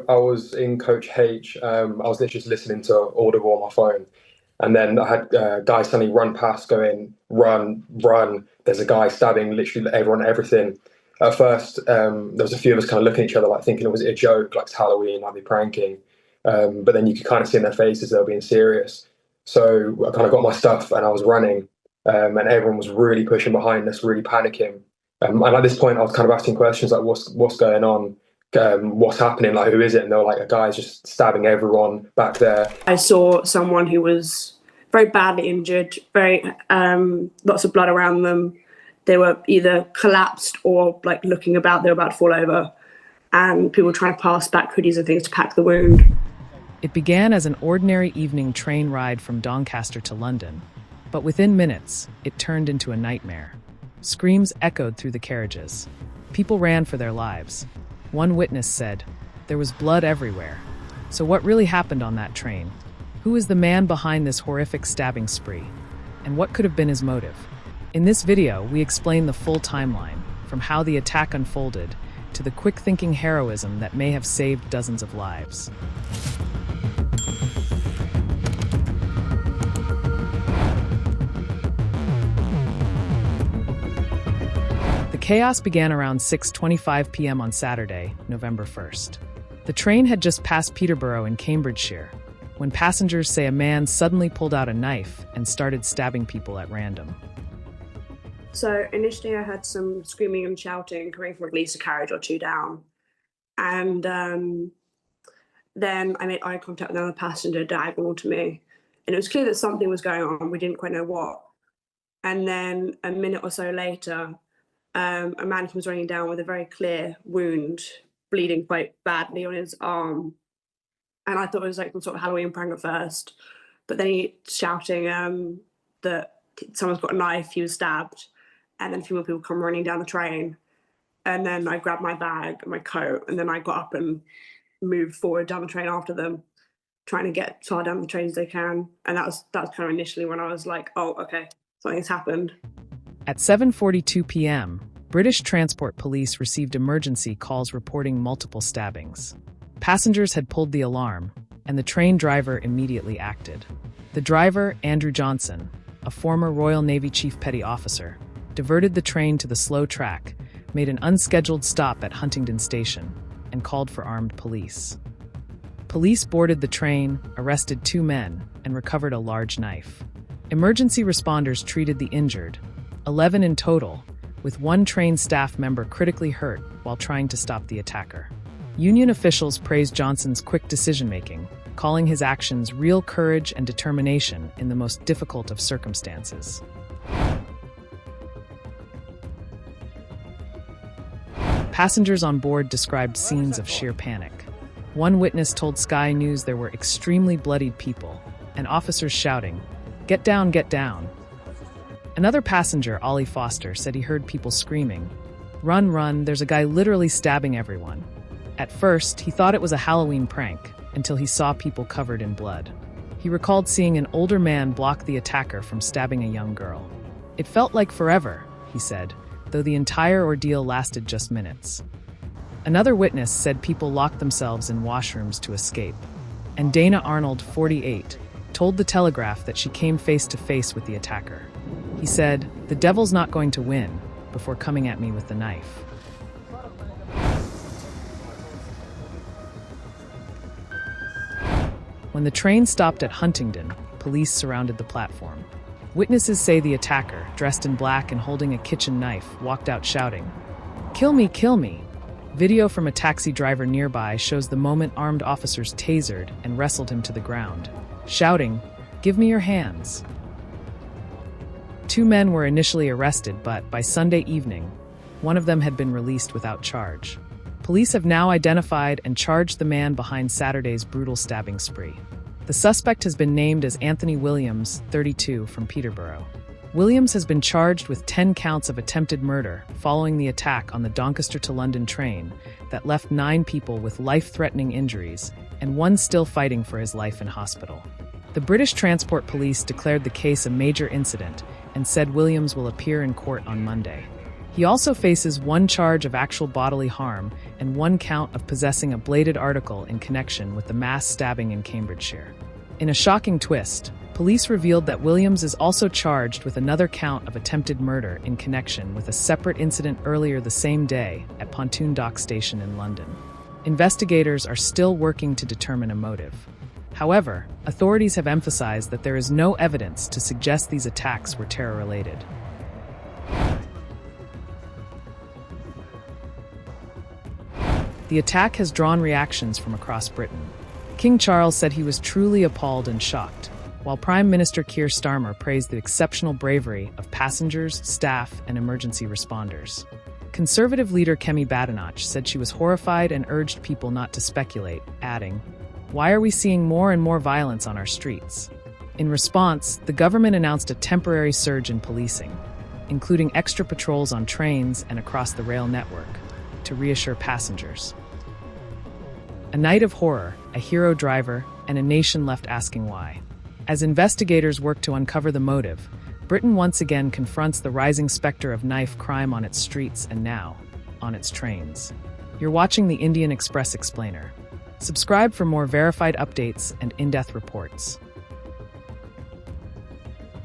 I was in Coach H. I was literally just listening to Audible on my phone, and then I had guys suddenly run past, going, "Run, run!" There's a guy stabbing literally everyone, everything. At first, there was a few of us kind of looking at each other, like thinking, was it a joke, like it's Halloween, like they pranking? But then you could kind of see in their faces they were being serious. So I kind of got my stuff and I was running, and everyone was really pushing behind us, really panicking. And at this point, I was kind of asking questions like, "What's going on? What's happening? Like, who is it?" And they were like, "A guy's just stabbing everyone back there." I saw someone who was very badly injured, very lots of blood around them. They were either collapsed or like looking about, they were about to fall over, and people were trying to pass back hoodies and things to pack the wound. It began as an ordinary evening train ride from Doncaster to London, but within minutes, it turned into a nightmare. Screams echoed through the carriages. People ran for their lives. One witness said, "There was blood everywhere." So what really happened on that train? Who is the man behind this horrific stabbing spree? And what could have been his motive? In this video, we explain the full timeline, from how the attack unfolded to the quick-thinking heroism that may have saved dozens of lives. The chaos began around 6:25 p.m. on Saturday, November 1st. The train had just passed Peterborough in Cambridgeshire, when passengers say a man suddenly pulled out a knife and started stabbing people at random. So initially I heard some screaming and shouting coming from at least a carriage or two down. And then I made eye contact with another passenger diagonal to me. And it was clear that something was going on. We didn't quite know what. And then a minute or so later, a man comes running down with a very clear wound, bleeding quite badly on his arm. And I thought it was like some sort of Halloween prank at first. But then he shouting that someone's got a knife, he was stabbed. And then a few more people come running down the train. And then I grabbed my bag and my coat, and then I got up and moved forward down the train after them, trying to get as far down the train as they can. And that was kind of initially when I was like, oh, okay, something's happened. At 7:42 p.m., British Transport Police received emergency calls reporting multiple stabbings. Passengers had pulled the alarm, and the train driver immediately acted. The driver, Andrew Johnson, a former Royal Navy Chief Petty Officer, diverted the train to the slow track, made an unscheduled stop at Huntingdon Station, and called for armed police. Police boarded the train, arrested 2 men, and recovered a large knife. Emergency responders treated the injured, 11 in total, with 1 train staff member critically hurt while trying to stop the attacker. Union officials praised Johnson's quick decision-making, calling his actions real courage and determination in the most difficult of circumstances. Passengers on board described scenes of sheer panic. One witness told Sky News there were extremely bloodied people, and officers shouting, "Get down, get down." Another passenger, Ollie Foster, said he heard people screaming, "Run, run, there's a guy literally stabbing everyone." At first, he thought it was a Halloween prank, until he saw people covered in blood. He recalled seeing an older man block the attacker from stabbing a young girl. "It felt like forever," he said, though the entire ordeal lasted just minutes. Another witness said people locked themselves in washrooms to escape. And Dana Arnold, 48, told The Telegraph that she came face to face with the attacker. He said, "The devil's not going to win," before coming at me with the knife. When the train stopped at Huntingdon, police surrounded the platform. Witnesses say the attacker, dressed in black and holding a kitchen knife, walked out shouting, "Kill me, kill me." Video from a taxi driver nearby shows the moment armed officers tasered and wrestled him to the ground, shouting, "Give me your hands." 2 men were initially arrested, but by Sunday evening, one of them had been released without charge. Police have now identified and charged the man behind Saturday's brutal stabbing spree. The suspect has been named as Anthony Williams, 32, from Peterborough. Williams has been charged with 10 counts of attempted murder following the attack on the Doncaster-to-London train that left 9 people with life-threatening injuries and 1 still fighting for his life in hospital. The British Transport Police declared the case a major incident and said Williams will appear in court on Monday. He also faces 1 charge of actual bodily harm and 1 count of possessing a bladed article in connection with the mass stabbing in Cambridgeshire. In a shocking twist, police revealed that Williams is also charged with another count of attempted murder in connection with a separate incident earlier the same day at Pontoon Dock Station in London. Investigators are still working to determine a motive. However, authorities have emphasized that there is no evidence to suggest these attacks were terror-related. The attack has drawn reactions from across Britain. King Charles said he was truly appalled and shocked, while Prime Minister Keir Starmer praised the exceptional bravery of passengers, staff, and emergency responders. Conservative leader Kemi Badenoch said she was horrified and urged people not to speculate, adding, "Why are we seeing more and more violence on our streets?" In response, the government announced a temporary surge in policing, including extra patrols on trains and across the rail network, to reassure passengers. A night of horror, a hero driver, and a nation left asking why. As investigators work to uncover the motive, Britain once again confronts the rising specter of knife crime on its streets and now, on its trains. You're watching the Indian Express Explainer. Subscribe for more verified updates and in-depth reports.